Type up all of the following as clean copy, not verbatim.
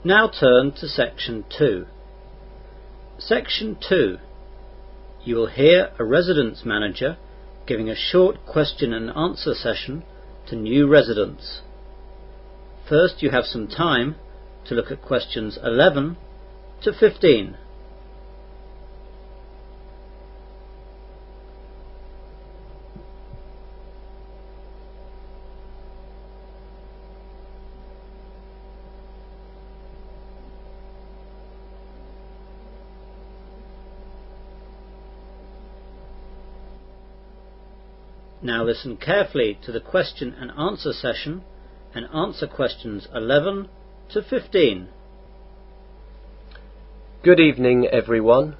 Now turn to Section 2. Section 2. You will hear a residence manager giving a short question and answer session to new residents. First, you have some time to look at questions 11 to 15. Now listen carefully to the question and answer session and answer questions 11 to 15. Good evening, everyone.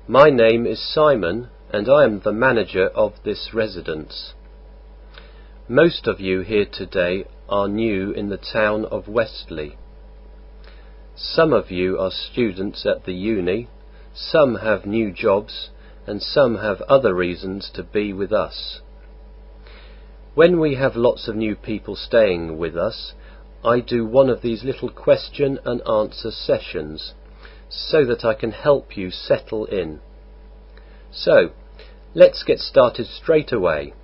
My name is Simon and I am the manager of this residence. Most of you here today are new in the town of Westley. Some of you are students at the uni, some have new jobs, and some have other reasons to be with us. When we have lots of new people staying with us, I do one of these little question and answer sessions so that I can help you settle in. So, let's get started straight away.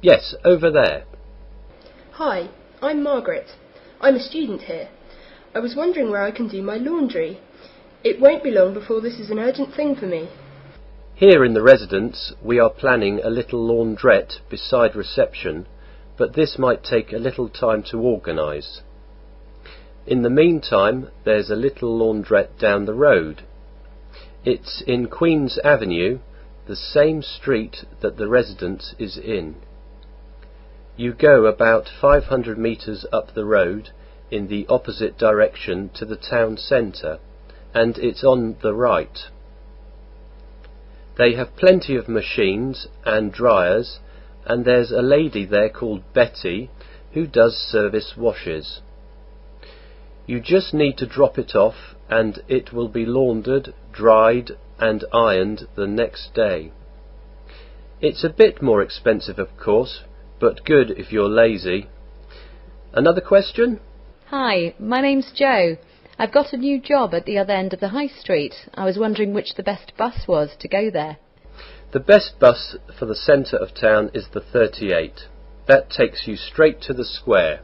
Yes, over there. Hi, I'm Margaret. I'm a student here. I was wondering where I can do my laundry. It won't be long before this is an urgent thing for me. Here in the residence we are planning a little laundrette beside reception, but this might take a little time to organise. In the meantime there's a little laundrette down the road. It's in Queen's Avenue, the same street that the residence is in. You go about 500 metres up the road in the opposite direction to the town centre, and it's on the right. They have plenty of machines and dryers, and there's a lady there called Betty who does service washes. You just need to drop it off and it will be laundered, dried and ironed the next day. It's a bit more expensive of course, but good if you're lazy. Another question? Hi, my name's Jo. I've got a new job at the other end of the high street. I was wondering which the best bus was to go there. The best bus for the centre of town is the 38. That takes you straight to the square.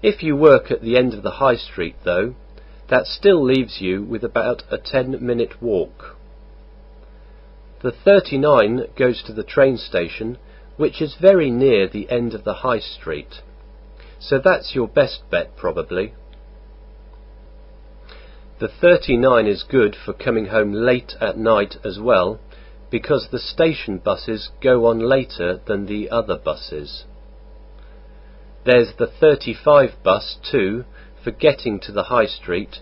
If you work at the end of the high street though, that still leaves you with about a 10-minute walk. The 39 goes to the train station, which is very near the end of the high street. So that's your best bet probably. The 39 is good for coming home late at night as well, because the station buses go on later than the other buses. There's the 35 bus too, for getting to the high street,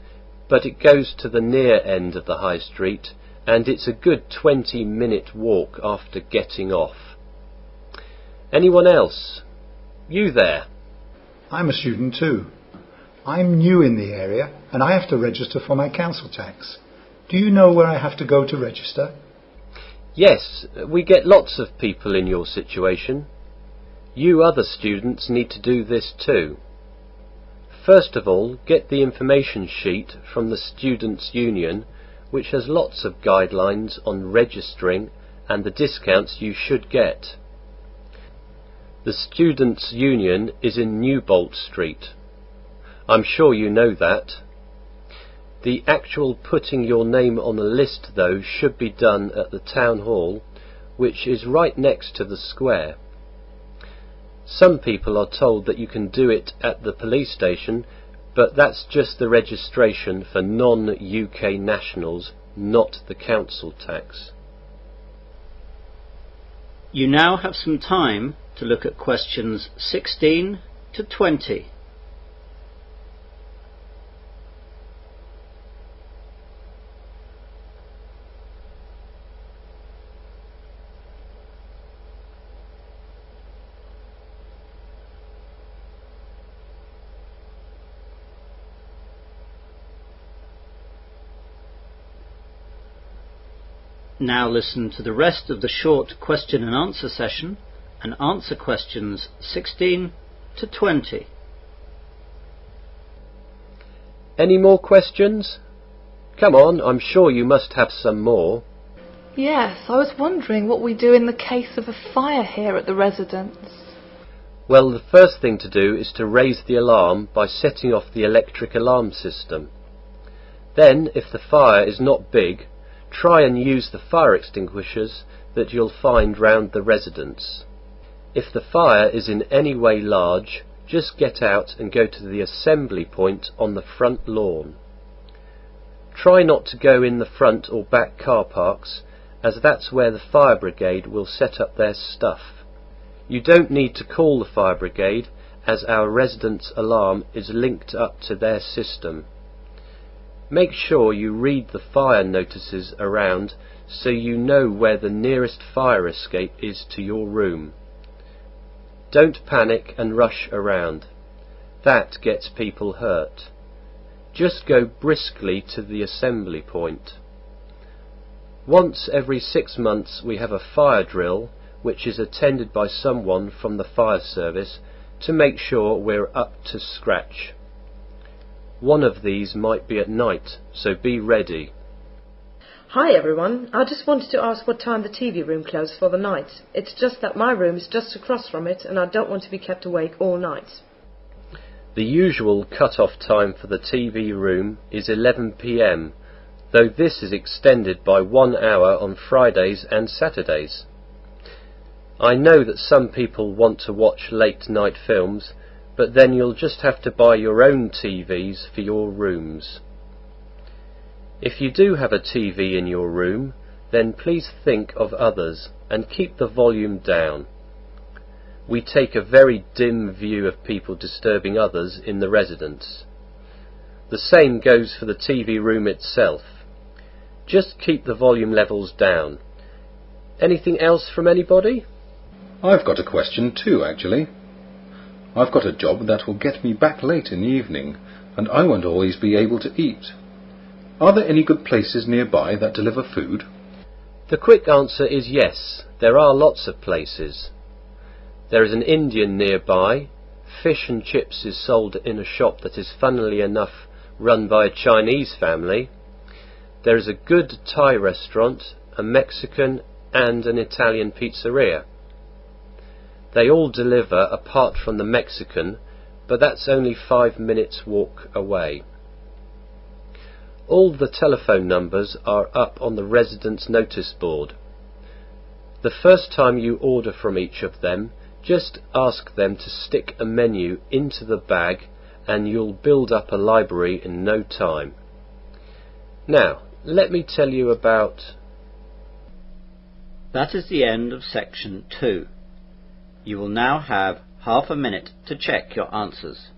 but it goes to the near end of the high street, and it's a good 20-minute walk after getting off. Anyone else? You there? I'm a student too. I'm new in the area and I have to register for my council tax. Do you know where I have to go to register? Yes, we get lots of people in your situation. You other students need to do this too. First of all, get the information sheet from the Students' Union, which has lots of guidelines on registering and the discounts you should get. The Students' Union is in Newbolt Street. I'm sure you know that. The actual putting your name on a list though should be done at the town hall, which is right next to the square. Some people are told that you can do it at the police station, but that's just the registration for non-UK nationals, not the council tax. You now have some time to look at questions 16 to 20. Now listen to the rest of the short question and answer session and answer questions 16 to 20. Any more questions? Come on, I'm sure you must have some more. Yes, I was wondering what we do in the case of a fire here at the residence. Well, the first thing to do is to raise the alarm by setting off the electric alarm system. Then, if the fire is not big, try and use the fire extinguishers that you'll find round the residence. If the fire is in any way large, just get out and go to the assembly point on the front lawn. Try not to go in the front or back car parks, as that's where the fire brigade will set up their stuff. You don't need to call the fire brigade, as our residence alarm is linked up to their system. Make sure you read the fire notices around so you know where the nearest fire escape is to your room. Don't panic and rush around. That gets people hurt. Just go briskly to the assembly point. Once every 6 months we have a fire drill, which is attended by someone from the fire service to make sure we're up to scratch. One of these might be at night, so be ready. Hi everyone, I just wanted to ask what time the TV room closes for the night. It's just that my room is just across from it and I don't want to be kept awake all night. The usual cut-off time for the TV room is 11 p.m, though this is extended by 1 hour on Fridays and Saturdays. I know that some people want to watch late-night films, but then you'll just have to buy your own TVs for your rooms. If you do have a TV in your room, then please think of others and keep the volume down. We take a very dim view of people disturbing others in the residence. The same goes for the TV room itself. Just keep the volume levels down. Anything else from anybody? I've got a question too, actually. I've got a job that will get me back late in the evening, and I won't always be able to eat. Are there any good places nearby that deliver food? The quick answer is yes, there are lots of places. There is an Indian nearby. Fish and chips is sold in a shop that is, funnily enough, run by a Chinese family. There is a good Thai restaurant, a Mexican and an Italian pizzeria. They all deliver apart from the Mexican, but that's only 5 minutes walk away. All the telephone numbers are up on the residence notice board. The first time you order from each of them, just ask them to stick a menu into the bag and you'll build up a library in no time. Now, let me tell you about... That is the end of section 2. You will now have half a minute to check your answers.